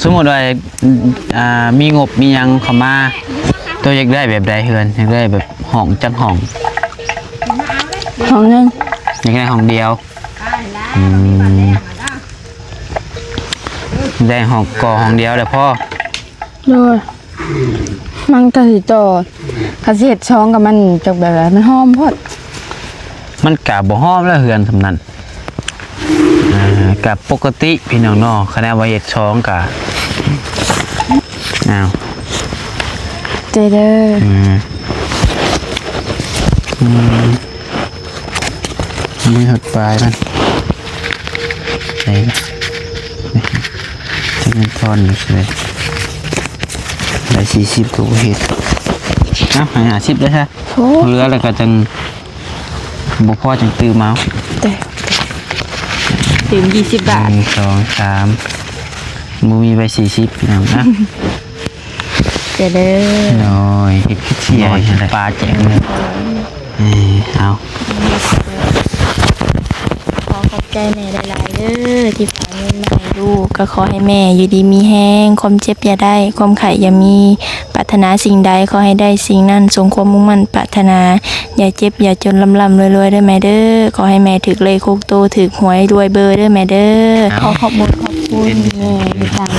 สมมติว่ามีงบมียังเข้ามาตัวอยากได้แบบใดเฮือนอยากได้แบบห้องจักห้องนึงอยากได้ห้องเดียวได้ห้องก่อห้องเดียวแล้วพ่อเลยมันก็สิต่อคาเสียดช้องกับมันจากแบบมันหอมพอดมันกะบ่หอมแล้วเฮือนสำนันกับปกติพี่น้องนอกคณะวิทย์ช้องกะอ้าวเจเดอร์มือหักปลายมันไหนจะเป็นทอนเลยได้40ตัวเห็ดนะ50ได้ใช่เหลือแล้วก็จังบุพ่อจังตื้อเมาส์ถึง20 บาท1 2 3มูมีใบ40นะเจเดอร์น้อยเห็ดเชียร์ปลาแจ๋งเลยเอาขอขอบใจแม่หลายๆเด้อที่ฝากเงินมาให้ลูกก็ขอให้แม่อยู่ดีมีแห้งความเจ็บอย่าได้ความไข้อย่ามีปรารถนาสิ่งใดขอให้ได้สิ่งนั้นสมความมุ่งมั่นปรารถนาอย่าเจ็บอย่าจนลำรวยๆด้วยแม่เด้อขอให้แม่ถึกเลขคุกโตถึกหวยรวยเบอร์ด้วยแม่เด้อขอขอบคุณแม่ที่ทาง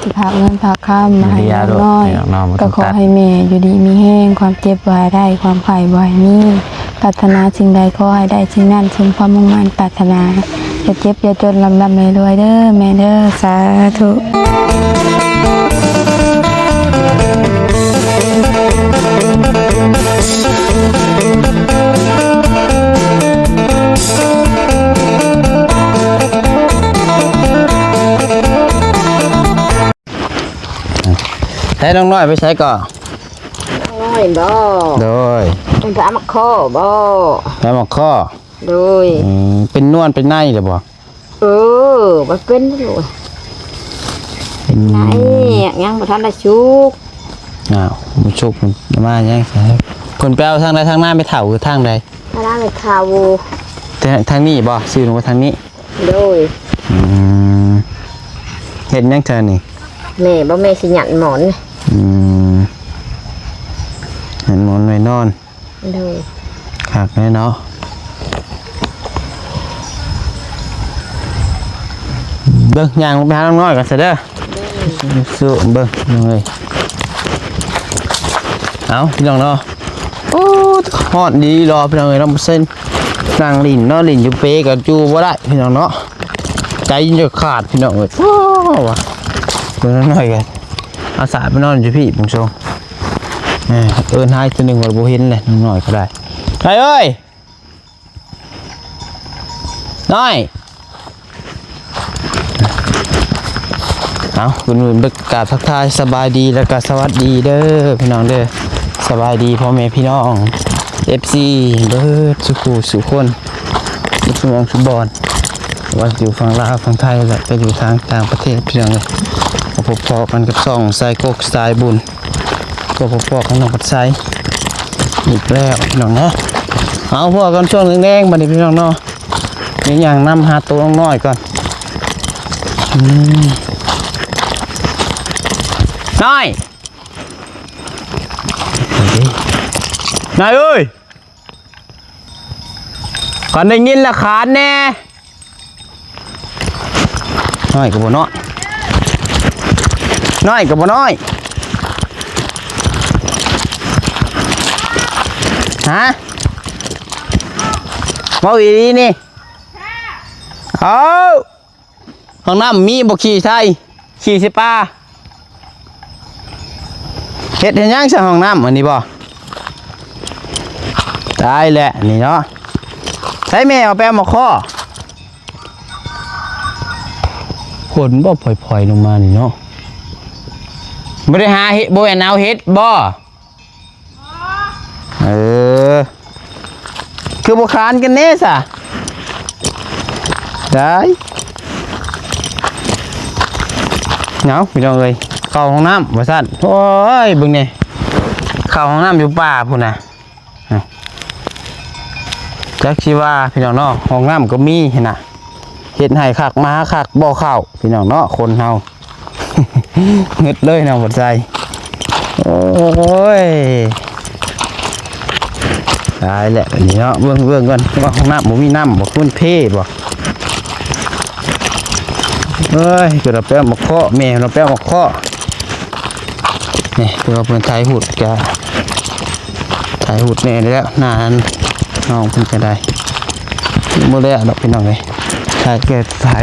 ที่พาเงินพาข้ามมาให้น้อยก็ขอให้แม่อยู่ดีมีแห้งความเจ็บวายได้ความไข้วายมีปรารถนาสิ่งใดขอให้ได้สิ่งนั้นสมความมุ่งมั่นปรารถนาอย่าเจ็บอย่าจนลำแม่รวยเด้อแม่เด้อสาธุใช้น้องน้อยไปใช้ก่อนน้อยบ่โดยเป็นพระมักข้อบ่แล้วมักข้อโดยเป็นนวลเป็นไนหรือบ่มันเป็นเลยเป็นไนยังบ่ทันได้ชุกมันชุกมันมายังใช่คนไปเอาทางใดทางหน้าไปเถาหรือทางใดทางหน้าไปข่าวทางนี้บ่ซื้อลงมาทางนี้โดยเห็นยังเธอนี่แม่บ่แม่สิหยันหมอนเห็นหมอนไว้นอนโดยขากแน่เนาะเบิ้งยางลงไปหาน้อยกันเสร็จเด้อสู้เบิ้งเลยเอาพี่น้องเนาะโอ้ฮอดดีรอพี่น้องเลยน้ำเส้นนางลินเนาะลินอยู่เป๊กับจูบ่ได้พี่น้องเนาะใจจะขาดพี่น้องเลยว้าวเบิ้งน้อยกันอาสาไปนอนอยู่พี่บุญทรงให้ตัวหนึ่งเราโบเห็นเลยน้อยก็ได้ใครเอ้ยน้อยเอาคุณหนุ่มกราบทักทายสบายดีแล้วก็สวัสดีเด้อพี่น้องเด้อสบายดีพ่อแม่พี่น้อง FC เบิร์ดสุขุสุคนสุวงสุบอลว่าอยู่ฝั่งลาวฝั่งไทยแหละไปอยู่ทางต่างประเทศพี่น้องเลยพบพอกันกับซ่องสายโกกสายบุญก็พบพอกันน้องปัดไซอีกแล้วพี่น้องเนาะเอาพวกกันช่วงแดงๆบัดนี้พี่น้องเนาะนี่อย่างนำหาตัวน้อยก่อนน้อยนายเอ้ยก่อนได้ยินละขาดแน่น้อยกับบ่น้อยน้อยกับบ่น้อยฮะมาอีนี่นี่เอาห้องน้ำมีบ่ขี่ไทยขี่สิป้าเฮ็ดยังใส่ห้องน้ำอันนี้บ่ได้แหละนี่เนาะใช้แมวแปลมาข้อขนบ่ปล่อยๆลงมานี่เนาะบ่ได้หาเฮ็ดบ่แอนเอาเฮ็ดบ่คือบ่คานกันแน่ซะได้เนาะพี่น้องเอ้ยเข้าห้องน้ำว่าซั่นโอ้ยเบิ่งนี่เข้าห้องน้ำอยู่ป่าพุ่นน่ะจักสิว่าพี่น้องเนาะห้องน้ำก็มีน่ะเฮ็ดให้คักมาคักบ่เข้าพี่น้องเนาะคนเฮา เงึดเลยนะบ่ใจโอ้ยตายแหละอันนี้เนาะเบิ่งก่อนว่าห้องน้ำบ่มีน้ำบ่คุ้นเพ่บ่เอ้ยเกิดเราแป้งมาเคาะแม่เราแป้งมาเคาะนี่เพื่อเพิ่นถ่ายหุดกะถ่ายหุดแน่แล้วนานน้องเพิ่นก็ได้บ่ได้ดอกพี่น้องเอ้ยถ่ายแก่ถ่าย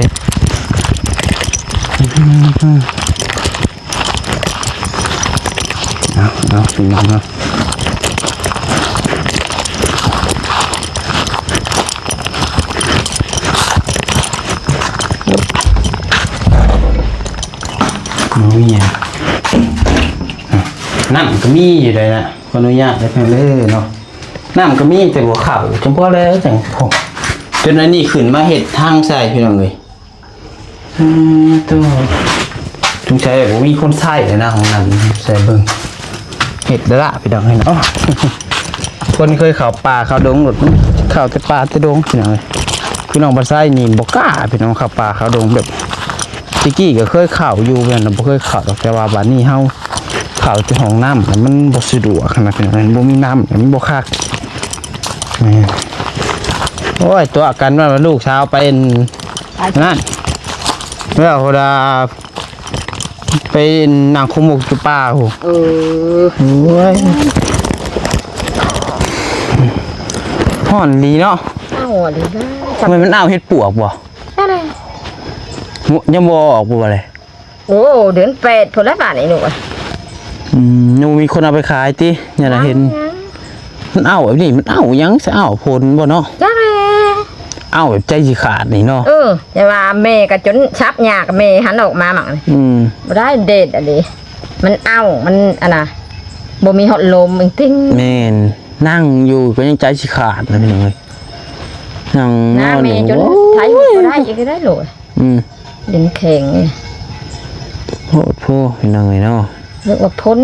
เอาพี่น้องเนาะมีอ่ะน้ำก็มีอยู่เลยนะขออนุญาตได้เพิ่นเลยเนาะน้ำก็มีแต่หัวเข่าจนพอแล้วจังผมจนอันนี้ขึ้นมาเห็ดทางใส่พี่น้องเลยตัวจุงใจแบบมีคนใส่เลยนะของน้ำใส่เบิ่งเห็ดละพี่น้องให้เนาะคนเคยเข่าป่าเข่าดงหลุดเข่าแต่ป่าแต่ดงพี่น้องเลยพี่น้องบ้านไส้นี่บ่กล้าพี่น้องเข่าป่าเข่าดงแบบตะกี้ก็เคยเข่าอยู่แบบนั้นบ่เคยเข่าแต่ว่าบ้านนี้เฮาเข่าที่ห้องน้ำมันบ่สะดวกขนาดนั้นบ่มีน้ำมันบ่คักโอ้ยตัวกันว่าลูกเช้าไปนั่นเมื่อเวลาไปนั่งคุมกจุป้าโหโอ้ยห่อนดีเนาะอ้าวดีนะทำไมมันอ้าวเฮ็ดปวกบ่อะไรยังบ่ออกบ่เลยโอ้เดือน8พอแล้วบาทนี่หนูหนูมีคนเอาไปขายติอย่าละเห็นมันอ้าวแบบนี้มันอ้าวยังจะอ้าวผลบ่เนาะจ้าอ้าวแบบใจสิขาดนี่เนาะแต่ว่าแม่ก็จนชับหยากแม่หันออกมาหมั่งบ่ได้เด็ดอันนี้มันอ้าวมันอันน่ะบ่มีฮอดลมจริงแม่นนั่งอยู่ก็ยังใจสิขาดนะพี่น้องเอ้ยนั่งนอนแม่จนไถบ่ได้อีกได้เลยดินแข็งโหดโพพี่น้องเอ้ยเนาะเรียกว่าพ้น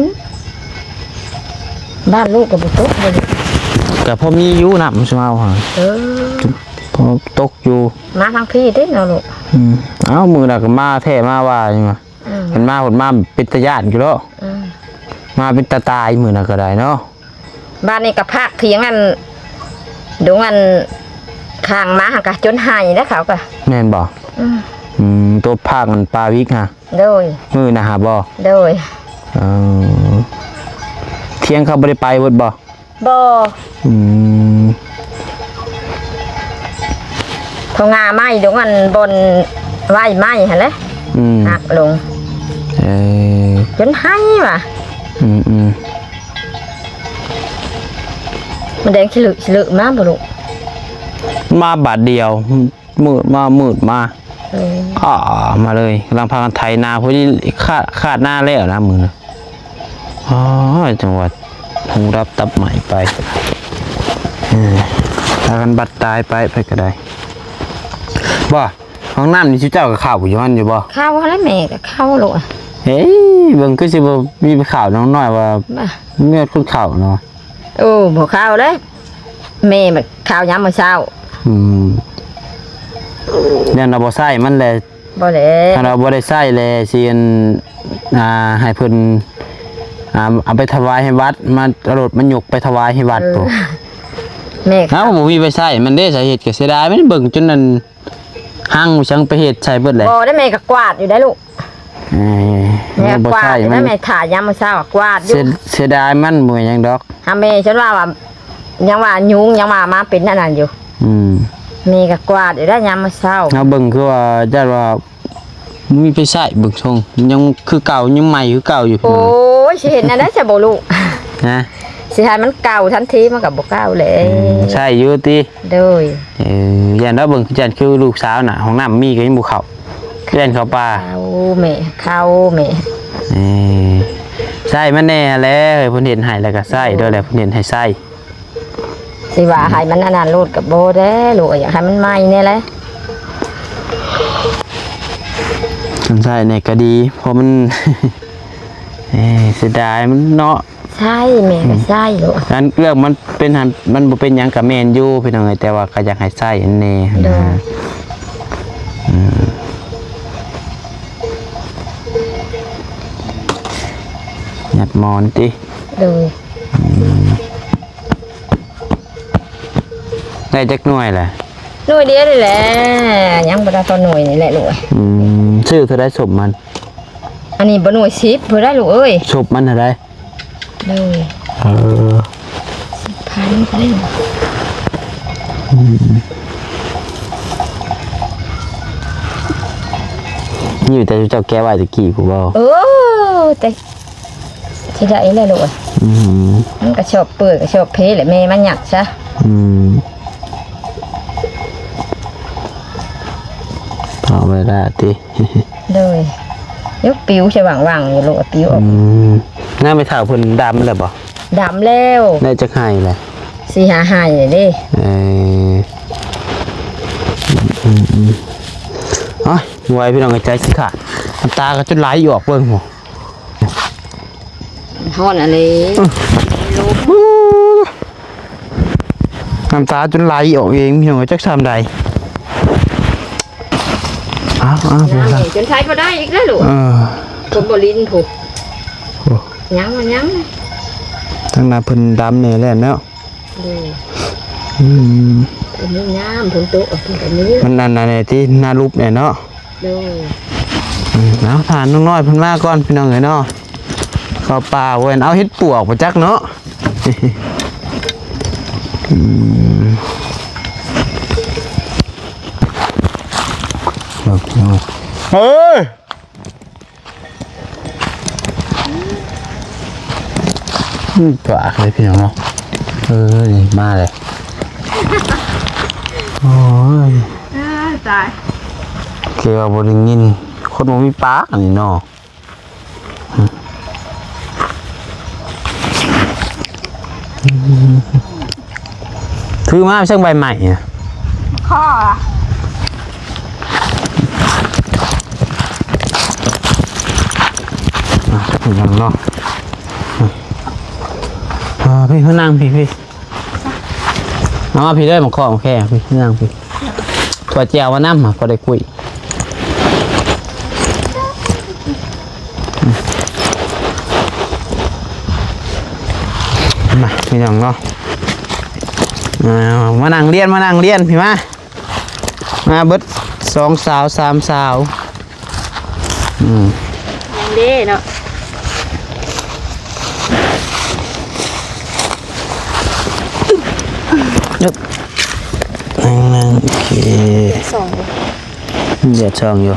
บ้านลูกกับบุตรเลยกับพ่อมีอยู่น้ำใช่ไหมฮะพอตกอยู่มาทางพี่ได้เนาะลูกเอ้ามือหนักมาแท้มาว่าอย่างเงี้ยมันมาหดมาเป็นตะยานอยู่แล้วมาเป็นตาตายมือหนักก็ได้เนาะบ้านนี้กับภาคเถียงกันดูกันข้างมาหักจนหายแล้วเขาก็แม่นบอกตัวภาคมันปลาวิกฮะโดยมือนะฮะบ่โดยเที่ยงเขาบริไปบดบ่ทงาไม้ดงอันบนไหวไม้ฮะเลยหักลงจนให้ว่ะมันแดงฉลึมาบ่ลูกมาบาทเดียวมืดมามาเลยกำลังพากันไถนาพอดีคาดหน้าแล้วนะมืออ๋อจังหวัดหูรับตับใหม่ไปพากันบัดตายไปก็ได้บ่ห้องน้ำนี่ชิเจ้ากับข่าวอยู่มันอยู่บ่ข่าวอะไรแม่กับข่าวลูกเฮ้ยเบิ่งก็สิบ่มีข่าวน้องน้อยว่าเมื่อคุณข่าวเนาะบ่ข่าวเลยแม่แบบข่าวยามมื้อเช้าเนี่ยเราบ่ใส่มันเลยบ่เลยถ้าเราบ่ได้ใส่เลยสิให้เพิ่นเอาไปถวายให้วัดมาเอารถมันยกไปถวายให้วัดปุ๊แม่ครับบ่มีไปใส่มันได้สาเหตุก็เสียดายมันเบิ่งจนนั้นหั่งชังไปเฮ็ดใส่เบิดเลยบ่ได้แม่ก็กวาดอยู่ได้ลูกแม่กวาดได้แม่ถ่ายามมื้อเช้ากวาดอยู่เสียดายมันบ่หยังดอกแม่ฉันว่ายังว่ายุงยังมาเป็นนั่นอยู่มีกับกวาดอยู่ได้ยามมื้อเช้าเอาเบิ่งคือว่าญาติว่ามีไปใส่เบิ่งทรงยังคือเก่ายังใหม่คือเก่าอยู่โอ้ยสิเห็นอันนั้นจะบ่ลูกนะสิให้มันเก่าทันทีมันก็บ่เก่าเลยใช่อยู่ติโดยญาติเนาะเบิ่งญาติคือลูกสาวน่ะห้องน้ำมีก็ยังบ่เข้าญาติเข้าป่าแม่เข้าแม่ใช่มันแน่แล้วเพิ่นเห็นให้แล้วก็ใส่ด้วยแหละเพิ่นเห็นให้ใส่สิว่าให้มันอันนั้นโลดกับโบเด้ลูกอยากให้มันใหม่นี่แหละใช่เนี่ยก็ดีเพราะมันเสียดายมันเนาะใช่แม่ก็ใช่ลูกนั้นเรื่องมันเป็นมันบ่เป็นหยังกับแม่นอยู่พี่น้องแต่ว่าก็อยากให้ใส่อันนี้ ยัดมอนติ โดย ได้จักหน่วยแหละ หน่วยเดียวนี่แหละยังบ่ได้พอหน่วยนี่แหละลูก ชื่อเธอได้ศพมัน อันนี้บ่หน่วย10เพิ่นได้ลูกเอ้ย ศพมันเท่าไร โดย พันไปเลย นี่อยู่แต่เจ้าแก้วไว้ตะกี้กูบอก แต่ที่ได้เลยลูกมันก็ชอบเปิดก็ชอบเพลแหละแม่มันหยักซะ เอาไปได้ติ เลยยกปิวใช่ว่างๆอยู่ลูกปิวออก น่าไปถ่ายคนดำเลยบ่ ดำแล้ว ได้จักไห้เลย 4-5หายเลยดิ อ๋อไว้พี่น้องกระจายสิค่ะน้ำตาก็จนไหลอยู่ออกเบิ่งหัว ฮ้อนอะไรลูก น้ำตาจนไหลออกเองพี่น้องก็จักทำใดอ้าวบ่ น้ำ ได้ นี่จนใช้บ่ได้อีกแล้วลูกคนบ่ลิ้นถูกยังมันยัง ทั้งหน้าเพิ่นดำเนี่ยแหละเนาะ อันนี้น้ำผลโตออกอันนี้ มันนั่นน่ะที่หน้ารูปเนี่ยเนาะ ดู เอาทานน้อยๆเพิ่นมาก่อนพี่น้องเอ้ยเนาะเข้าป่าเว้ยเอาเฮ็ดปวกบ่จักเนาะเฮ้ยปวกเลยพี่น้องเนาะนี่มาเลยโอ้ย ตาย เกี่ยวบริงินคนบ่มีปากอันนี้เนาะคือมาเชิงใบใหม่เนี่ย ข้ออ่ะ ยังเนาะพี่เขานั่งพี่เอามาพี่ได้มาขอมาแค่พี่นั่งพี่ถั่วเจียวมานั่งมาก็ได้คุยมาพี่น้องเนาะมานั่งเรียนพี่มาเบิด2 สาว 3 สาวยังเด้เนาะ นั่งโอเค สอง แดดช่องอยู่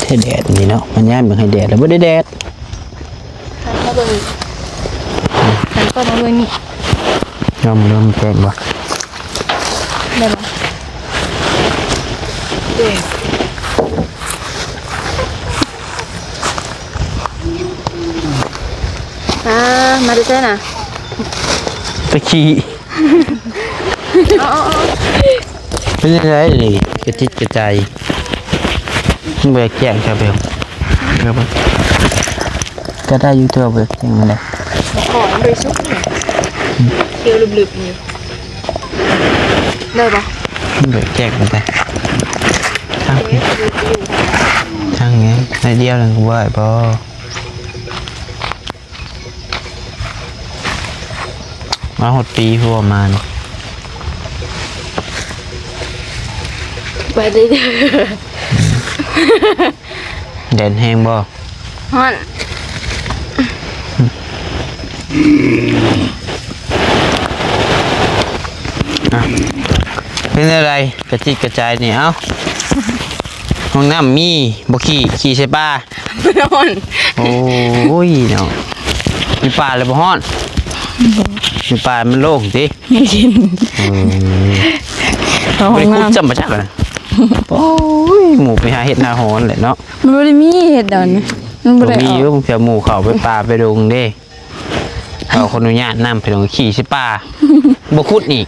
แค่แดดนี่เนาะมันย่านมันให้แดดแล้วไม่ได้แดด มาเบิ่งฉันก็มาเบิ่งนี่ เริ่มแจ้งว่ะ ได้บ่มาดูใช่น่ะ ตะขี้เป็นยังไงนี่กระจิตกระใจเบิกแจ้งครับเบลก็ได้ยูทูบเบิกแจ้งมาเลย ขอไปซุกเคี้ยวลึบๆอยู่ได้ปะ เบิกแจ้งมาเลยทางนี้ในเดียวหนึ่งว่าพอมาหดปีพวกมัน ไปได้เด้อ แดนแห้งบ่ ฮอน เป็นอะไรกระจิตกระจายนี่เอ้าห้องน้ำมีบ่ขี่ใช่ป่ะ นอน โอ้ยเนาะมีป่าเลยบ่ฮ้อนมีป่ามันโล่งสิ ไม่กิน ไปคุบจำมาจักเลยโอ้ยหมูไปหาเห็ดนาหอนแหละเนาะ มันบ่ได้มีเห็ดดอนมันบ่ได้ มี อ อ อก ยู่เผื่อหมูเขาไปป่าไปดงเด้เขาคนอนุญาตนำไปดงขี่ใช่ป่าบ่คุดอีก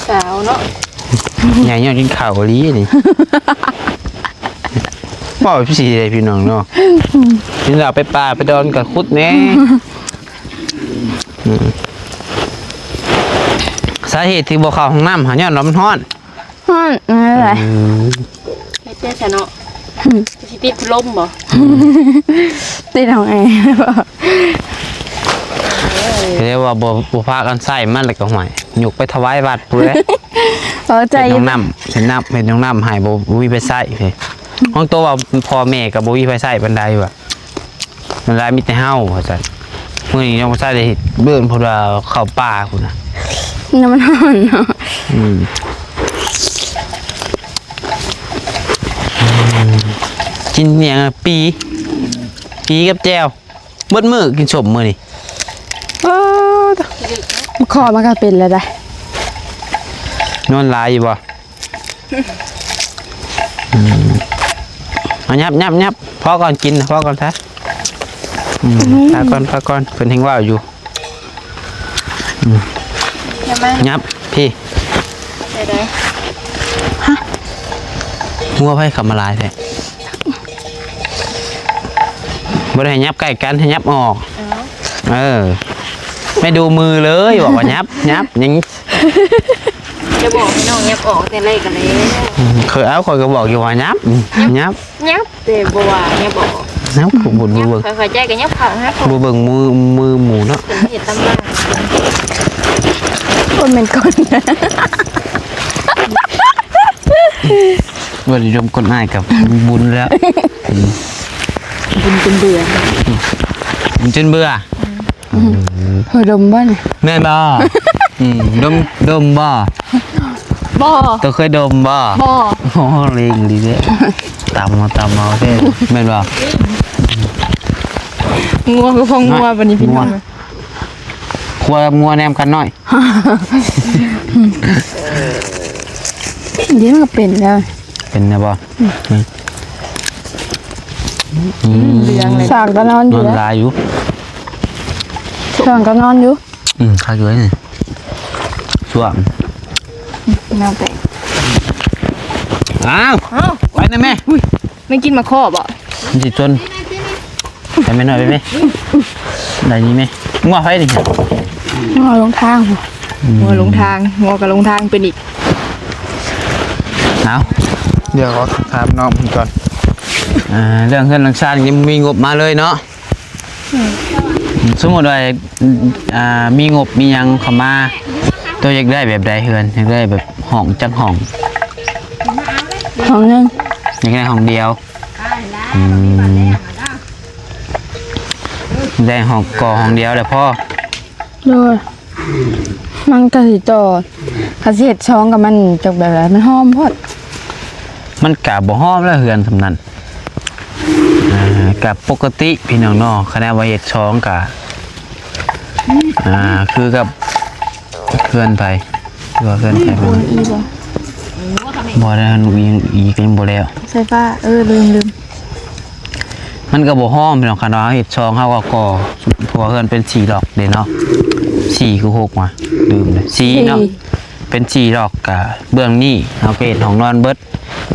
สาวเนาะ ใหญ่ยอดกินข้าวกะลีนี่บ่พี่สิได้พี่น้องเนาะกินเราไปป่าไปดอนกับคุดแน่สาเหตุที่บ่เข้าห้องน้ำหาย้อนว่ามันร้อน ฮอนอะไรเฮ็ดแต่ซะเนาะ สิติดลมบ่ ติดเอาไง เรียกว่าบ่พากันใส่มันแล้วก็ห่วยยกไปถวายวัดพุ่นแหละ พอใจ เห็นน้องน้ำเห็นน้องน้ำหายบ่วิไปใส่เลยห้องตัวว่าพ่อแม่กับบ่วิไปใส่บันไดว่ะบันไดมีแต่เฮาว่าซั่นมื้อนี้น้องบ่ใส่ได้เบิ่นเพราะว่าเข้าป่าพุ่นน่ะ น้ำมันร้อนเนาะ กินเนี่ยงอะปีกับแจวเบิดมื้อกินสมมื้อนี่ คอมันก็เป็นแล้วได้ นอนหลายอยู่บ่เอายับพอก่อนกินพอก่อนซะพาก่อนเพิ่นเฮงว่าอยู่ยับพี่ ได้ งัวไผขับมาลายแท้บ่ได้ให้ยับใกล้กันให้ยับออกไม่ดูมือเลยบอกว่ายับยัง จะบอกให้น้องยับออกแต่แรกกันเลย เคยเอาคอยก็บอกอยู่ว่ายับ ยับแต่บ่ว่ายับออก ยับบุญ ยับ เบิ่ง ค่อยๆใจกันยับเข่าฮะ เบิ่งมือหมูเนาะ เป็นเห็ดตำรา คนเป็นคน บ่ได้ดมกดอ้ายกับบุญแล้ว บุญจนเบื่อ บุญจนเบื่อ เฮอดมบ้าน แม่นบ่ดมบ่ บ่ ตัวเคยดมบ่ บ่ โอ้เล่งดีเด้ตามมาเด้แม่นบ่ งัวก็พองงัววันนี้พี่น้อง ครัวงัวแนมกันหน่อย เดี๋ยวมันก็เป็นแล้ว เป็นนะบ่ เรื่องเลย สางก็นอนอน ยู่ อน แล้ว ลายอยู่ สางก็นอนอยู่ ข้าอยู่นี่ช่วง น้ำแตก อ้าวไปนะแม่ ไม่กินมาข้อบ่ มันสิจนไปแม่หน่อยไปแม่ได้นี่แม่งัวไฟนี่ นอนลงทาง งัวลงทางงัวกับลงทางเป็นอีก เอาเดี๋ยวขอถามน้องผมก่อนเรื่องเงินหลังชาติยังมีงบมาเลยเนาะสมมติว่ามีงบมียังเข้ามาตัวอยากได้แบบใดเฮือนอยากได้แบบห้องจังห้อง ของนึง อยากได้ห้องเดียวได้ห้องก่อห้องเดียวแหละพ่อ โดยมันก็สิต่อคาสิเฮ็ดช่องกับมันจากแบบไรมันหอมพอด มันกะบ่ห้อมแล้วเฮือนสำนันกับปกติพี่น้องเนาะคณะว่าเฮ็ดช่องกะคือกับเพื่อนไปหรือว่าเพื่อนไปบ่บ่ได้หนูอีก็ยังบ่แล้ว ไฟฟ้าลืม มันก็บ่ห้อมพี่น้องคณะเฮ็ดช่องเฮาก็ก่อเพราะว่าเฮือนเป็น4ดอกเด้เนาะ4คือ6มาลืมเลย4เนาะเป็น4ดอกกะเบื้องนี้เฮาก็เฮ็ดห้องนอนเบิด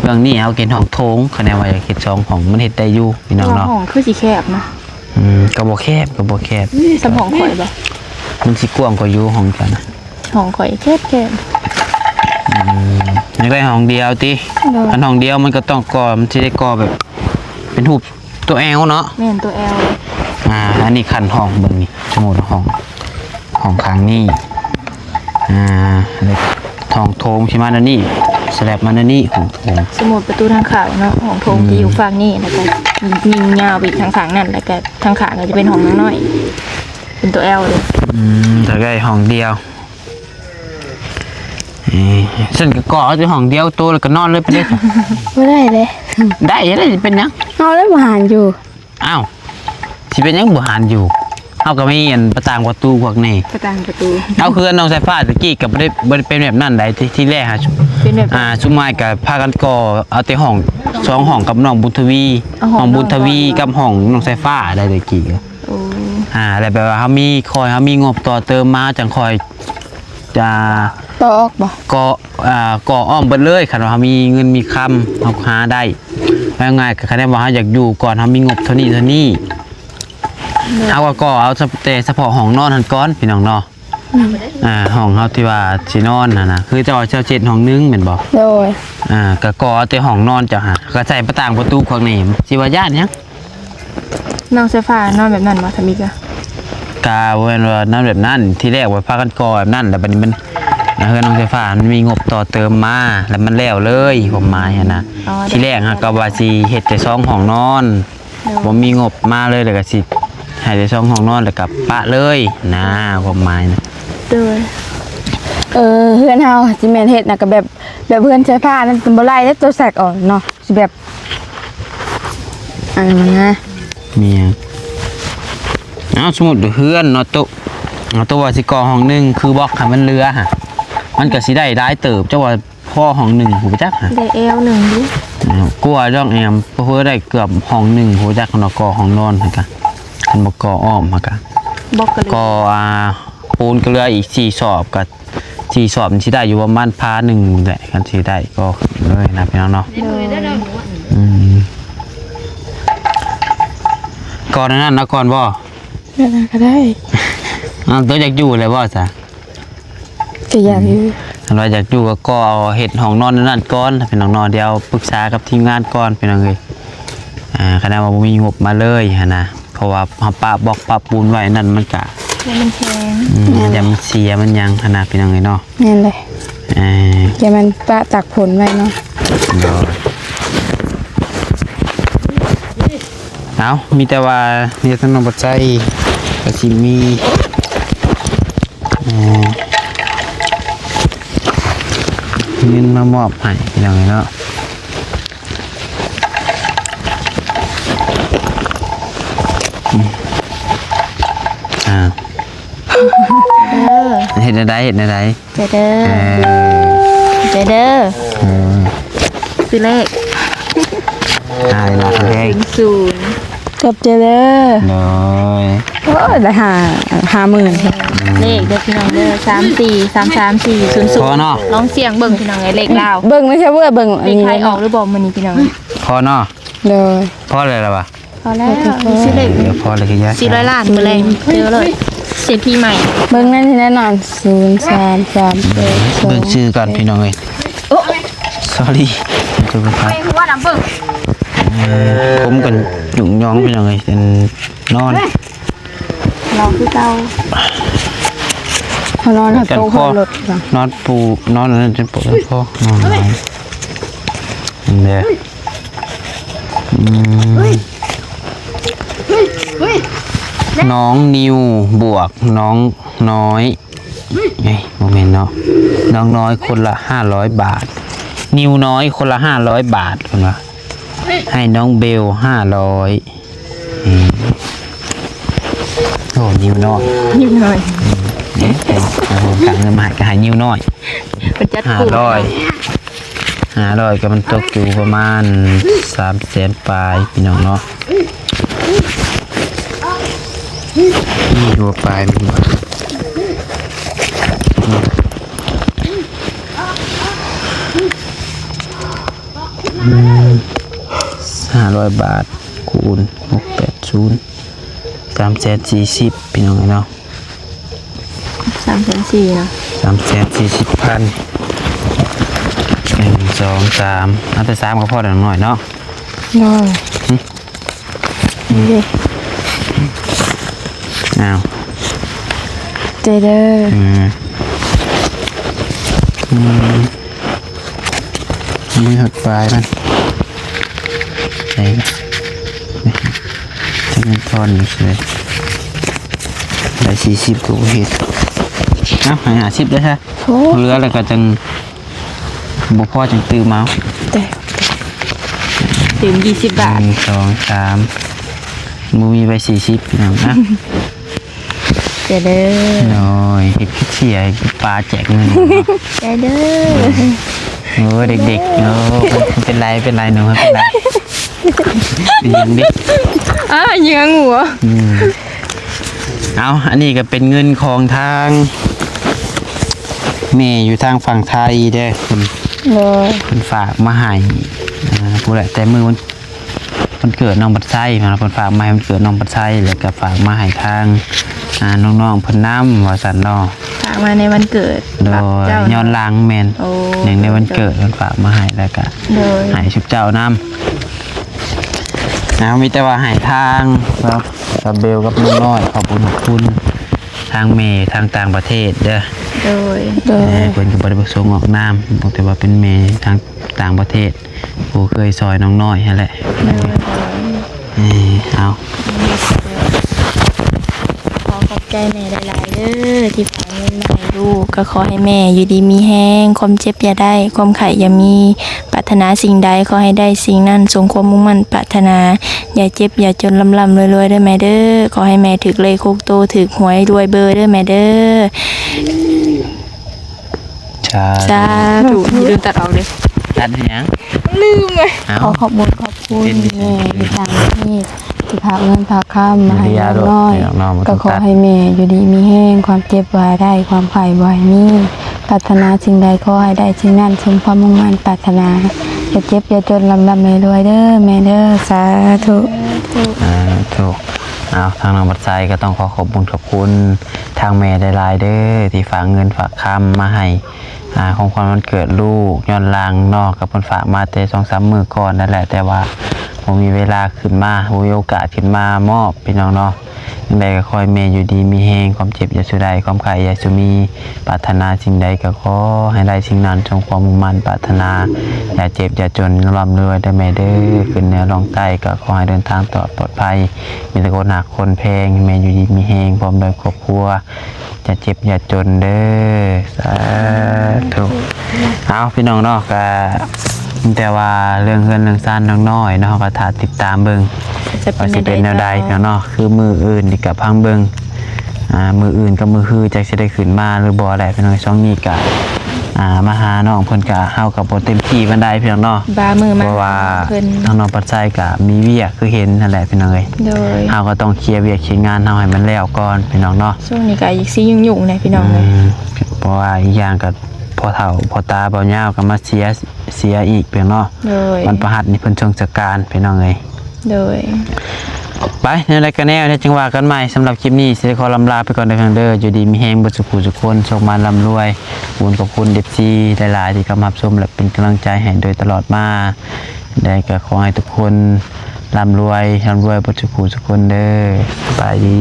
เบื้องนี้เฮาก็เฮ็ดห้องโถงคะแนนว่าอยากเฮ็ดช่องของมันเฮ็ดได้อยู่พี่น้องเนาะ ห้องคือสิแคบนะ ก็บ่แคบสมองข่อยบ่ มันสิกว้างกว่าอยู่ห้องกันนะ ห้องข่อยแคบ อยากได้ห้องเดียวติอันห้องเดียวมันก็ต้องก่อมันสิได้ก่อแบบ เป็นรูปตัวแอลเนาะ แม่นตัวแอล อันนี้คันห้องเบิ่งนี่สมมุติห้องข้างนี้แล้วทองโถงสิมานั่นนี่สแลบมานั่นนี่ห้องโถง สมุดประตูทางขาวเนาะห้องโถงที่อยู่ฝั่งนี้แล้วก็ยิงยาวไปอีกทางข้างนั่นแล้วก็ทางข้างก็จะเป็นห้องน้อยเป็นตัวแอลเลย อยากได้ห้องเดียวฉันก็ก่อเอาแต่ห้องเดียวโตแล้วก็นอนเลยไปเลย บ่ได้เลย ได้เป็นหยัง เอาแล้วบ่หานอยู่ อ้าวสิเป็นหยังบ่หานอยู่เฮาก็มีอันประตางประตูพวกนี้ ประตู เอาคือน้องสายฟ้าตะกี้ก็บ่ได้เป็นแบบนั้นได้ที่แรกฮะ เป็นแบบ ชุมายก็พากันก่อเอาแต่ห้อง2ห้องกับน้องบุญทวีห้องบุญทวีกับห้องน้องสายฟ้าได้ตะกี้ โอ้ แล้วแบบว่าเฮามีงบต่อเติมมาจังคอยจะ ต่อออกบ่ ก่ออ้อมเบิดเลยคันว่าเฮามีเงินมีคำเฮาหาได้ว่าง่ายก็คันว่าเฮาอยากอยู่ก่อนเฮามีงบเท่านี้เอาก็ก่อเอาแต่เฉพาะห้องนอนหั่นก่อนพี่น้องเนาะ ห้องเฮาที่ว่าสินอนน่ะนะคือเจ้าเจ็ดห้องนึงแม่นบ่ โดย ก็ก่อแต่ห้องนอนเจ้าหาก็ใส่ประต่างประตูข้างในสิว่าญาติหยัง น้องเสื้อผ้านอนแบบนั้นบ่ทำอีกอะ กาเว้นว่านั่นแบบนั้นที่แรกว่าพากันก่อแบบนั้นแต่บัดนี้มันเฮือนน้องไฟฟ้ามันมีงบต่อเติมมาแล้วมันแล้วเลยผมหมายหั้นนะที่แรกฮะก็ว่าสิเฮ็ดแต่2ห้องนอนบ่มีงบมาเลยแล้วก็สิให้แต่2ห้องนอนแล้วก็ปะเลยนะผมหมายนะ โดย เพื่อนเฮาสิแม่นเฮ็ดน่ะก็แบบเพื่อนใช้ผ้านั่นเป็นบ่ไล่แล้วตัวแสกออกเนาะสิแบบอันนั้นนะ มีหยังเอาสมมุติเฮือนเนาะตัวว่าสิก่อห้องนึงคือบล็อกให้มันเรือฮะมันก็สิได้หลายเติบเจ้าว่าพ่อห้องนึงหูจักฮะ ได้เอวหนึ่งดิ กลัวจ้องแอมเพื่อได้เกือบห้องหนึ่งหัวจักนกอห้องนอนเหมือนกันคันบกอ้อมเหมือนกัน บอกกันเลย ก็ปูนก็เหลืออีก4 สอบกับ4 สอบที่ได้อยู่ประมาณพาหนึ่งแหละกันที่ได้ก็เลยนะพี่น้องเนาะก่อนนั้นนะก่อนบ่ ก็ได้ ตัวอยากอยู่เลยบ่จ้ะ ก็อยากอยู่ เราอยากอยู่ก็เอาเห็ดห้องนอนนั่นก่อนเป็นห้องนอนเดียวปรึกษากับทีมงานก่อนเป็นยังไงคณะว่าบ่มีงบมาเลยฮะนะเพราะว่าปะบอกปะปูนไว้นั่นมันกะ แล้วมันแข็ง อย่ามันเสียมันยังขนาดเป็นยังไงเนาะ แม่นเลยแกมันปะตักผลไว้เนาะ เอามีแต่ว่าเนี่ยทั้งน้องปัจจัยก็สิมีเงินมามอบให้เป็นยังไงเนาะเห็นอะไรเห็นอะไร ใจเด้อใจเด้อคือเลข หายละแพง 0 กับเจเด้อ น้อย โอ้ได้50,000ครับ เลขเด้อพี่น้องเด้อ3433400 พอเนาะ ลองเสียงเบิ่งพี่น้องไอ้เลขลาว เบิ่งไม่ใช่เว้อเบิ่งอั เล น ข นี้ ไทยออกหรือบ่มื้อนี้พี่น้อง พอเนาะ โดย พอเลยละวะ พอแล้วมีชื่อเลข เดี๋ยวพอเลยคือยะ 400 ล้านไปเลยเจอเลยเศรษฐีใหม่ เบิ่งนั่นที่แน่นอน033 เบิ่งชื่อก่อนพี่น้องเอ้ย sorry คือบ่ครับ ว่าน้ำเบิ่ง ผมกันหยุ่งยองพี่น้องเอ้ยเป็นนอน เราคือเก่า เขานอนหักโต๊ะหัวรถจ้ะ นอนปูนอนนั่นจนปวดคอนอนไหนเนี่ยน้องนิวบวกน้องน้อยไงโมเมนต์เนาะน้องน้อยคนละ500 บาท นิวน้อยคนละ500 บาทคนละให้น้องเบล500โอ้นิวน้อย นิดหน่อย สั่งเงินมาให้ก็ให้นิวน้อย มันจัดกลุ่ม 500ก็มันตกอยู่ประมาณ300,000 ปลายพี่น้องเนาะนี่ดูปลายมันบ่500 บาทคูณ680 340พี่น้องเนาะ 3,400นะ 340,000 1 2 3เอาแต่3ก็พอได้หน่อยเนาะ นอนนี่ดิ อ้าว เจเด้อ มือหดปลายมันไหนจะเงินทอนอยู่เลยได้40ตัวเห็ดให้50ได้ใช่เหลือแล้วก็จังบุพ่อจังตื้อมา แต่ ถึง20 บาท 1 2 3มูมีไป40นะ ใจเด้อ น้อยเห็ดขี้เสียปลาแจกเงิน ใจเด้อ โอ้เด็กๆโอ้เป็นไรหนูไม่เป็นไรยังดิ ยังหัว เอาอันนี้ก็เป็นเงินของทางแม่อยู่ทางฝั่งไทยเด้อคนฝากมาให้ผู้ใดแต่มือมันเกิดน้องบัดไส้มาคนฝากมาให้มันเกิดน้องบัดไส้แล้วก็ฝากมาให้ทาง น้องๆเพิ่นนำว่าซั่นเนาะ ฝากมาในวันเกิด โด ฝาก ย เจ้า ย้อนหลังแม่น โอ้ หนึ่งในวันเกิดเพิ่นฝากมาให้แล้วก็ โดย ให้ชุบเจ้านำมีแต่ว่าให้ทางครับกับเบลกับน้องน้อยขอบคุณทางเมย์ทางต่างประเทศเด้อ โดย โดย เพิ่นก็บ่ได้ประสงค์ออกนามบอกแต่ว่าเป็นเมย์ทางต่างประเทศผู้เคยซอยน้องน้อยนั่นแหละ โดย เอา ขอขอบใจแม่หลายๆเด้อที่ฝากเงินมาให้ลูกก็ขอให้แม่อยู่ดีมีแห้งความเจ็บอย่าได้ความไข้อย่ามีปรารถนาสิ่งใดขอให้ได้สิ่งนั้นสมความมุ่งมั่นปรารถนาอย่าเจ็บอย่าจนลำรวยๆเด้อแม่เด้อขอให้แม่ถึกเลขคุกโตถึกหวยรวยเบอร์เด้อแม่เด้อ ใช่ สาธุลืมตัดออกเลย ตัดหยัง ลืมเลย เอา ขอขอบคุณแม่ที่ต่างประเทศที่พากเงินพากข้ามมาให้น้อยก็ขอให้แม่อยู่ดีมีแห้งความเจ็บบ่ได้ความไข้บ่ให้มีปรารถนาสิ่งใดขอให้ได้สิ่งนั้นสมความมุ่งมั่นปรารถนาอย่าเจ็บอย่าจนลำรวยเด้อแม่เด้อสาธุ ถูกเอาทางน้องบัดไซก็ต้องขอขอบคุณทางแม่หลายๆเด้อที่ฝากเงินฝากคำมาให้ของความวันเกิดลูกย้อนหลังนอกกับเพิ่นฝากมาแต่2-3 มื้อก่อนนั่นแหละแต่ว่าผมมีเวลาขึ้นมาผมมีโอกาสขึ้นมามอบพี่น้องเนาะยังไดก็คอยแม่อยู่ดีมีแฮงความเจ็บอย่าสุใดความไข้อย่าสุมีปรารถนาสิ่งใดก็ขอให้ได้สิ่งนั้นจงความมุ่งมั่นปรารถนาอย่าเจ็บอย่าจนร่ำรวยได้แม่เด้อขึ้นเหนือลงใต้ก็ขอให้เดินทางปลอดภัยมีแต่คนหนักคนแพงแม่อยู่ดีมีแฮงพร้อมด้วยครอบครัวอย่าเจ็บอย่าจนเด้อสาธุเอาพี่น้องเนาะก็แต่ว่าเรื่องเฮือนเรื่องซ่านน้อยๆเนาะก็ถ้าติดตามเบิ่ง ว่าสิเป็นแนวใดเนาะคือมืออื่นที่กับพังเบิงมืออื่นกับมือคือจักสิได้ขึ้นมาหรือบ่ได้พี่น้องช่องนี้ก็มาหาน้องเพิ่นก็เฮากับบ่เต็มที่ปานใดพี่น้องเนาะ บามือมา เพราะว่า เพิ่น ทางน้องปัจจัยก็มีเวียกคือเห็นนั่นแหละพี่น้องเอ้ย โดย เฮาก็ต้องเคลียร์เวียกเคลียร์งานเฮาให้มันแล้วก่อนพี่น้องเนาะ ช่วงนี้ก็อีกสิยุ่งๆเลยพี่น้องเลย เพราะว่าอีกอย่างก็พอเฒ่าพอตาเบาเหย้าก็มาเสียอีกพี่น้องเนาะ โดย วันประหัสนี่เพิ่นชงจัดการพี่น้องเอ้ย โดย ไปในรายการแนวในจังหวะกันใหม่สำหรับคลิปนี้สิขอลำลาไปก่อนเด้อเด้ออยู่ดีมีแฮงบ่สุขสุขคนโชคมาร่ำรวยบุญขอบคุณเดฟซีหลายๆที่เข้ามารับชมและเป็นกำลังใจให้โดยตลอดมาได้ก็ขอให้ทุกคนร่ำรวยบ่สุขสุขคนเด้อสบายดี